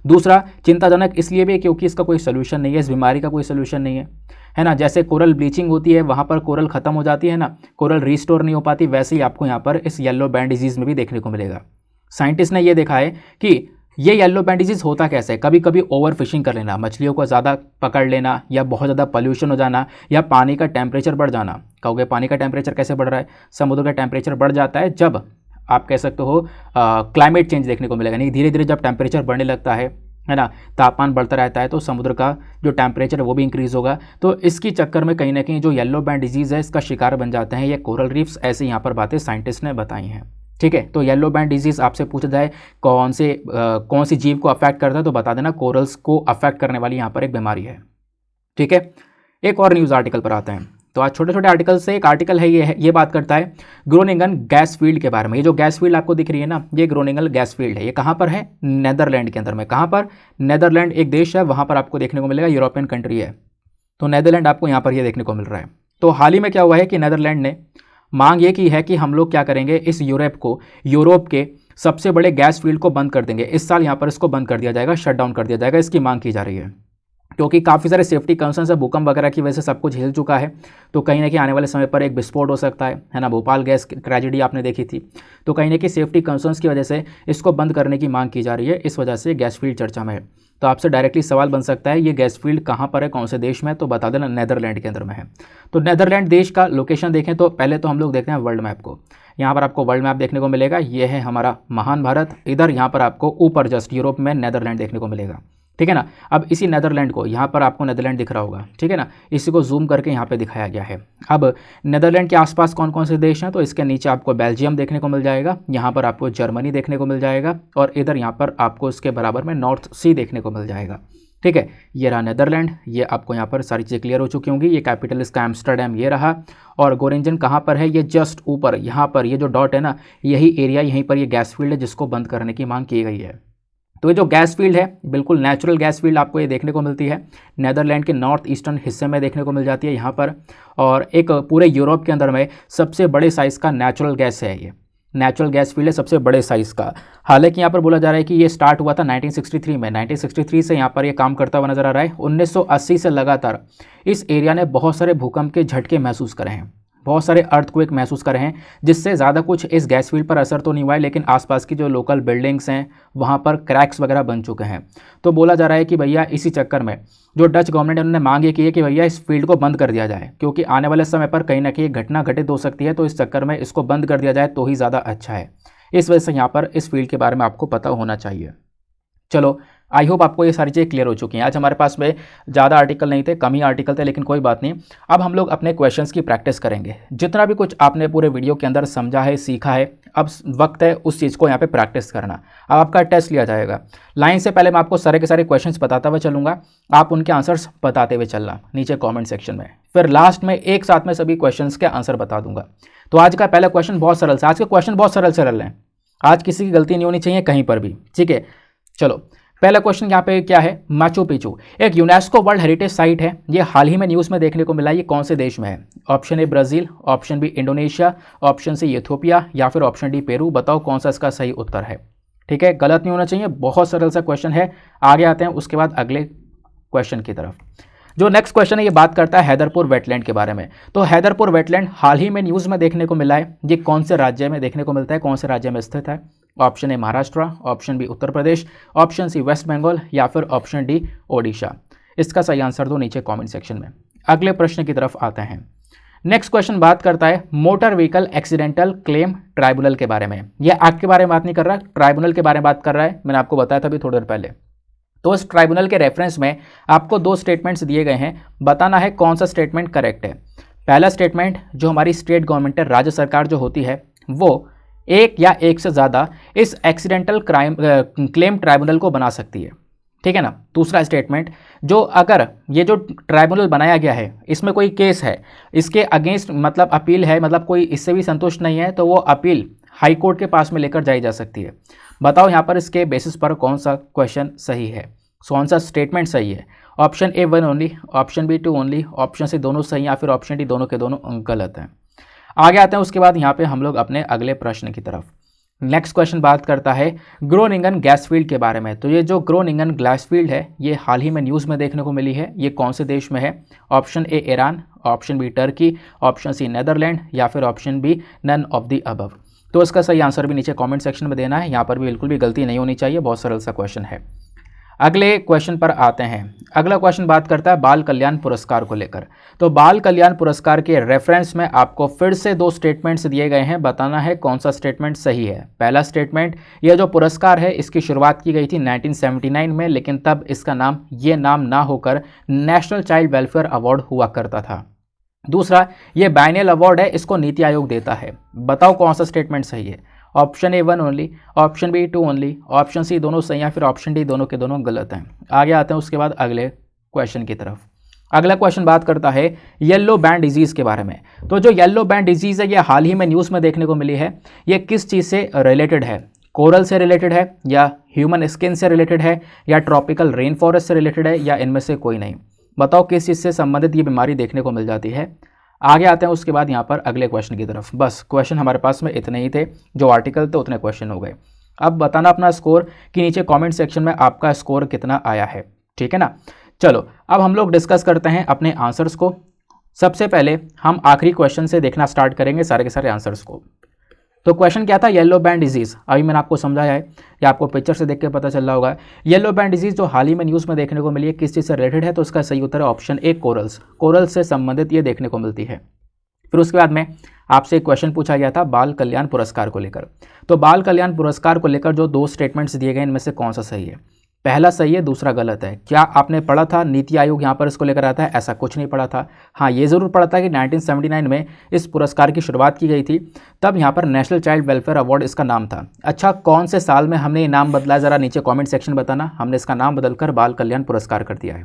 दूसरा चिंताजनक इसलिए भी क्योंकि इसका कोई सोल्यूशन नहीं है, इस बीमारी का कोई सोल्यूशन नहीं है ना। जैसे कोरल ब्लीचिंग होती है, वहाँ पर कोरल खत्म हो जाती है ना, कोरल रिस्टोर नहीं हो पाती, वैसे ही आपको यहाँ पर इस येलो बैंड डिजीज़ में भी देखने को मिलेगा। साइंटिस्ट ने ये देखा है कि ये येलो बैंड डिजीज़ होता कैसे है। कभी कभी ओवर फिशिंग कर लेना, मछलियों को ज़्यादा पकड़ लेना, या बहुत ज़्यादा पोल्यूशन हो जाना, या पानी का टेम्परेचर बढ़ जाना। कहोगे पानी का टेम्परेचर कैसे बढ़ रहा है, समुद्र का टेम्परेचर बढ़ जाता है जब आप कह सकते हो क्लाइमेट चेंज देखने को मिलेगा। नहीं, धीरे धीरे जब टेम्परेचर बढ़ने लगता है ना, तापमान बढ़ता रहता है, तो समुद्र का जो टेम्परेचर है वो भी इंक्रीज़ होगा। तो इसकी चक्कर में कहीं ना कहीं जो येलो बैंड डिजीज़ है इसका शिकार बन जाते हैं ये कोरल रीफ्स। ऐसे यहाँ पर बातें साइंटिस्ट ने बताई हैं। ठीक है, तो येलो बैंड डिजीज़ आपसे पूछा जाए कौन सी जीव को अफेक्ट करता है तो बता देना कोरल्स को अफेक्ट करने वाली यहाँ पर एक बीमारी है। ठीक है, एक और न्यूज़ आर्टिकल पर आते हैं। तो आज छोटे छोटे आर्टिकल से एक आर्टिकल है, ये बात करता है ग्रोनिंगन गैस फील्ड के बारे में। ये जो गैस फील्ड आपको दिख रही है ना, ये ग्रोनिंगन गैस फील्ड है। ये कहाँ पर है, नेदरलैंड के अंदर में। कहाँ पर, नेदरलैंड एक देश है, वहाँ पर आपको देखने को मिलेगा, यूरोपियन कंट्री है। तो नेदरलैंड आपको यहाँ पर ये देखने को मिल रहा है। तो हाल ही में क्या हुआ है कि नेदरलैंड ने मांग ये की है कि हम लोग क्या करेंगे, इस यूरोप के सबसे बड़े गैस फील्ड को बंद कर देंगे। इस साल यहाँ पर इसको बंद कर दिया जाएगा, शट डाउन कर दिया जाएगा। इसकी मांग की जा रही है क्योंकि काफ़ी सारे सेफ्टी कंसर्न्स है, भूकंप वगैरह की वजह से सब कुछ हिल चुका है। तो कहीं ना कहीं आने वाले समय पर एक विस्फोट हो सकता है ना। भोपाल गैस ट्रेजेडी आपने देखी थी। तो कहीं ना कहीं सेफ्टी कंसर्न्स की वजह से इसको बंद करने की मांग की जा रही है, इस वजह से गैस फील्ड चर्चा में है। तो आपसे डायरेक्टली सवाल बन सकता है ये गैस फील्ड कहाँ पर है, कौन से देश में है, तो बता देना नेदरलैंड के अंदर में है। तो नेदरलैंड देश का लोकेशन देखें तो पहले तो हम लोग देखते हैं वर्ल्ड मैप को। यहाँ पर आपको वर्ल्ड मैप देखने को मिलेगा, ये है हमारा महान भारत। इधर यहाँ पर आपको ऊपर जस्ट यूरोप में नेदरलैंड देखने को मिलेगा। ठीक है ना। अब इसी नेदरलैंड को, यहाँ पर आपको नेदरलैंड दिख रहा होगा, ठीक है ना, इसी को जूम करके यहाँ पे दिखाया गया है। अब नेदरलैंड के आसपास कौन कौन से देश हैं, तो इसके नीचे आपको बेल्जियम देखने को मिल जाएगा, यहाँ पर आपको जर्मनी देखने को मिल जाएगा, और इधर यहाँ पर आपको इसके बराबर में नॉर्थ सी देखने को मिल जाएगा। ठीक है, ये रहा नेदरलैंड। ये आपको यहाँ पर सारी चीज़ें क्लियर हो चुकी होंगी। ये कैपिटल इसका एम्स्टर्डम ये रहा, और गोरेंजन कहाँ पर है, ये जस्ट ऊपर यहाँ पर ये जो डॉट है ना, यही एरिया, यहीं पर ये गैस फील्ड है जिसको बंद करने की मांग की गई है। तो ये जो गैस फील्ड है बिल्कुल नेचुरल गैस फील्ड आपको ये देखने को मिलती है नेदरलैंड के नॉर्थ ईस्टर्न हिस्से में देखने को मिल जाती है यहाँ पर, और एक पूरे यूरोप के अंदर में सबसे बड़े साइज़ का नेचुरल गैस है। ये नेचुरल गैस फील्ड है सबसे बड़े साइज़ का। हालांकि यहाँ पर बोला जा रहा है कि ये स्टार्ट हुआ था 1963 में। 1963 से यहाँ पर ये काम करता हुआ नज़र आ रहा है। 1980 से लगातार इस एरिया ने बहुत सारे भूकंप के झटके महसूस करे हैं। बहुत सारे अर्थक्वेक महसूस करे हैं, जिससे ज़्यादा कुछ इस गैस फील्ड पर असर तो नहीं हुआ है, लेकिन आसपास की जो लोकल बिल्डिंग्स हैं वहाँ पर क्रैक्स वगैरह बन चुके हैं। तो बोला जा रहा है कि भैया इसी चक्कर में जो डच गवर्नमेंट है उन्होंने मांग ये की है कि भैया इस फील्ड को बंद कर दिया जाए, क्योंकि आने वाले समय पर कहीं ना कहीं घटना घटित हो सकती है। तो इस चक्कर में इसको बंद कर दिया जाए तो ही ज़्यादा अच्छा है। इस वजह से यहाँ पर इस फील्ड के बारे में आपको पता होना चाहिए। चलो, आई होप आपको ये सारी चीज़ें क्लियर हो चुकी हैं। आज हमारे पास में ज़्यादा आर्टिकल नहीं थे, कम ही आर्टिकल थे, लेकिन कोई बात नहीं। अब हम लोग अपने क्वेश्चंस की प्रैक्टिस करेंगे। जितना भी कुछ आपने पूरे वीडियो के अंदर समझा है, सीखा है, अब वक्त है उस चीज़ को यहाँ पे प्रैक्टिस करना। अब आपका टेस्ट लिया जाएगा। लाइन से पहले मैं आपको सारे के सारे क्वेश्चंस बताता हुआ चलूँगा, आप उनके आंसर्स बताते हुए चलना नीचे कॉमेंट सेक्शन में। फिर लास्ट में एक साथ में सभी क्वेश्चन के आंसर बता दूंगा। तो आज का पहला क्वेश्चन बहुत सरल सा, आज के क्वेश्चन बहुत सरल हैं, आज किसी की गलती नहीं होनी चाहिए कहीं पर भी, ठीक है। चलो, पहला क्वेश्चन यहाँ पे क्या है, माचू पिचू एक यूनेस्को वर्ल्ड हेरिटेज साइट है, ये हाल ही में न्यूज़ में देखने को मिला, ये कौन से देश में है? Option A Brazil, option B Indonesia, option C Ethiopia या फिर ऑप्शन डी पेरू। बताओ कौन सा इसका सही उत्तर है, ठीक है। गलत नहीं होना चाहिए, बहुत सरल सा क्वेश्चन है। आगे आते हैं उसके बाद अगले क्वेश्चन की तरफ। जो नेक्स्ट क्वेश्चन है ये बात करता है हैदरपुर वेटलैंड के बारे में। तो हैदरपुर वेटलैंड हाल ही में न्यूज़ में देखने को मिला है, ये कौन से राज्य में देखने को मिलता है, कौन से राज्य में स्थित है? Option A Maharashtra, option B Uttar Pradesh, option C west Bengal या फिर ऑप्शन डी ओडिशा। इसका सही आंसर दो नीचे कमेंट सेक्शन में। अगले प्रश्न की तरफ आते हैं। नेक्स्ट क्वेश्चन बात करता है motor vehicle accidental claim tribunal के बारे में। यह एक्ट के बारे में बात नहीं कर रहा, ट्राइब्यूनल के बारे में बात कर रहा है। मैंने आपको बताया था अभी थोड़ी देर पहले। तो इस ट्राइब्यूनल के रेफरेंस में आपको दो स्टेटमेंट्स दिए गए हैं, बताना है कौन सा स्टेटमेंट करेक्ट है। पहला स्टेटमेंट, जो हमारी स्टेट गवर्नमेंट है, राज्य सरकार जो होती है, वो एक या एक से ज़्यादा इस एक्सीडेंटल क्लेम ट्राइब्यूनल को बना सकती है, ठीक है ना। दूसरा स्टेटमेंट, जो अगर ये जो ट्राइब्यूनल बनाया गया है इसमें कोई केस है, इसके अगेंस्ट मतलब अपील है, मतलब कोई इससे भी संतुष्ट नहीं है, तो वो अपील हाई कोर्ट के पास में लेकर जाई जा सकती है। बताओ यहाँ पर इसके बेसिस पर कौन सा क्वेश्चन सही है, कौन सा स्टेटमेंट सही है? Option A 1 only, option B 2 only, option C दोनों सही या फिर ऑप्शन डी दोनों के दोनों गलत हैं। आगे आते हैं उसके बाद यहाँ पे हम लोग अपने अगले प्रश्न की तरफ। नेक्स्ट क्वेश्चन बात करता है ग्रोनिंगन गैस फील्ड के बारे में। तो ये जो ग्रोनिंगन गैस फील्ड है ये हाल ही में न्यूज़ में देखने को मिली है, ये कौन से देश में है? Option A Iran, option B Turkey, option C Netherland या फिर option B none of the above. तो इसका सही आंसर भी नीचे कमेंट सेक्शन में देना है, यहाँ पर भी बिल्कुल भी गलती नहीं होनी चाहिए, बहुत सरल सा क्वेश्चन है। अगले क्वेश्चन पर आते हैं। अगला क्वेश्चन बात करता है बाल कल्याण पुरस्कार को लेकर। तो बाल कल्याण पुरस्कार के रेफरेंस में आपको फिर से दो स्टेटमेंट्स दिए गए हैं, बताना है कौन सा स्टेटमेंट सही है। पहला स्टेटमेंट, यह जो पुरस्कार है इसकी शुरुआत की गई थी 1979 में, लेकिन तब इसका नाम ये नाम ना होकर नेशनल चाइल्ड वेलफेयर अवार्ड हुआ करता था। दूसरा, ये बाइनल अवार्ड है, इसको नीति आयोग देता है। बताओ कौन सा स्टेटमेंट सही है? Option A 1 only, option B 2 only, option C दोनों सही या फिर ऑप्शन डी दोनों के दोनों गलत हैं। आगे आते हैं उसके बाद अगले क्वेश्चन की तरफ। अगला क्वेश्चन बात करता है येलो बैंड डिजीज़ के बारे में। तो जो येलो बैंड डिजीज़ है ये हाल ही में न्यूज़ में देखने को मिली है, ये किस चीज़ से रिलेटेड है? कोरल से रिलेटेड है या ह्यूमन स्किन से रिलेटेड है या ट्रॉपिकल रेन फॉरेस्ट से रिलेटेड है या इनमें से कोई नहीं? बताओ किस चीज़ से संबंधित ये बीमारी देखने को मिल जाती है। आगे आते हैं उसके बाद यहाँ पर अगले क्वेश्चन की तरफ। बस क्वेश्चन हमारे पास में इतने ही थे, जो आर्टिकल थे उतने क्वेश्चन हो गए। अब बताना अपना स्कोर कि नीचे कमेंट सेक्शन में आपका स्कोर कितना आया है, ठीक है ना। चलो अब हम लोग डिस्कस करते हैं अपने आंसर्स को। सबसे पहले हम आखिरी क्वेश्चन से देखना स्टार्ट करेंगे सारे के सारे आंसर्स को। तो क्वेश्चन क्या था? Yellow band disease. अभी मैंने आपको समझाया है या आपको पिक्चर से देख के पता चल रहा होगा। येलो बैंड डिजीज़ जो हाल ही में न्यूज़ में देखने को मिली है, किस चीज़ से रिलेटेड है? तो उसका सही उत्तर है ऑप्शन ए कोरल्स। कोरल से संबंधित ये देखने को मिलती है। फिर उसके बाद में आपसे एक क्वेश्चन पूछा गया था बाल कल्याण पुरस्कार को लेकर। तो बाल कल्याण पुरस्कार को लेकर जो दो स्टेटमेंट्स दिए गए इनमें से कौन सा सही है? पहला सही है, दूसरा गलत है। क्या आपने पढ़ा था नीति आयोग यहाँ पर इसको लेकर आता है? ऐसा कुछ नहीं पढ़ा था। हाँ, ये ज़रूर पढ़ा था कि 1979 में इस पुरस्कार की शुरुआत की गई थी, तब यहाँ पर नेशनल चाइल्ड वेलफेयर अवार्ड इसका नाम था। अच्छा, कौन से साल में हमने ये नाम बदला है ज़रा नीचे कमेंट सेक्शन बताना। हमने इसका नाम बदलकर बाल कल्याण पुरस्कार कर दिया है।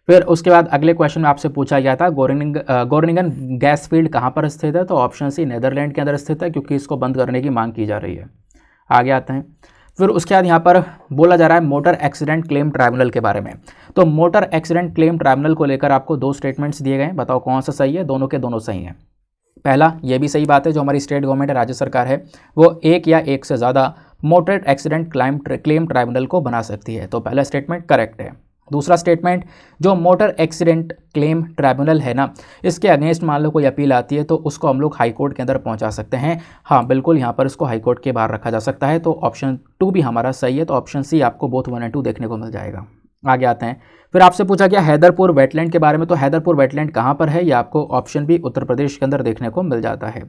फिर उसके बाद अगले क्वेश्चन में आपसे पूछा गया था ग्रोनिंगन गैस फील्ड कहाँ पर स्थित है? तो ऑप्शन सी नेदरलैंड के अंदर स्थित है, क्योंकि इसको बंद करने की मांग की जा रही है। आगे आते हैं। फिर उसके बाद यहाँ पर बोला जा रहा है मोटर एक्सीडेंट क्लेम ट्राइब्यूनल के बारे में। तो मोटर एक्सीडेंट क्लेम ट्राइब्यूनल को लेकर आपको दो स्टेटमेंट्स दिए गए हैं, बताओ कौन सा सही है? दोनों के दोनों सही हैं। पहला, ये भी सही बात है, जो हमारी स्टेट गवर्नमेंट है, राज्य सरकार है, वो एक या एक से ज़्यादा मोटर एक्सीडेंट क्लेम ट्राइब्यूनल को बना सकती है। तो पहला स्टेटमेंट करेक्ट है। दूसरा स्टेटमेंट, जो मोटर एक्सीडेंट क्लेम ट्राइब्यूनल है ना, इसके अगेंस्ट मान लो कोई अपील आती है तो उसको हम लोग हाई कोर्ट के अंदर पहुंचा सकते हैं। हाँ बिल्कुल, यहाँ पर इसको हाई कोर्ट के बाहर रखा जा सकता है। तो ऑप्शन 2 भी हमारा सही है। तो ऑप्शन सी आपको बोथ 1 और 2 देखने को मिल जाएगा। आगे आते हैं। फिर आपसे पूछा गया हैदरपुर वेटलैंड के बारे में। तो हैदरपुर वेटलैंड कहाँ पर है, ये आपको ऑप्शन बी उत्तर प्रदेश के अंदर देखने को मिल जाता है।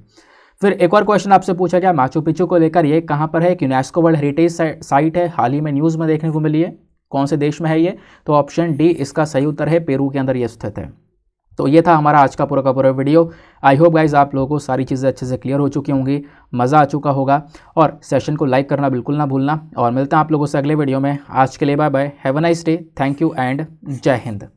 फिर एक और क्वेश्चन आपसे पूछा गया माचू पिच्चू को लेकर, ये कहाँ पर है, एक यूनेस्को वर्ल्ड हेरिटेज साइट है, हाल ही में न्यूज़ में देखने को मिली है। कौन से देश में है ये, तो ऑप्शन डी इसका सही उत्तर है, पेरू के अंदर ये स्थित है। तो ये था हमारा आज का पूरा का पूरा वीडियो। आई होप गाइज आप लोगों को सारी चीज़ें अच्छे से क्लियर हो चुकी होंगी, मज़ा आ चुका होगा, और सेशन को लाइक करना बिल्कुल ना भूलना। और मिलते हैं आप लोगों से अगले वीडियो में। आज के लिए bye bye, have a nice day, thank you and Jai Hind.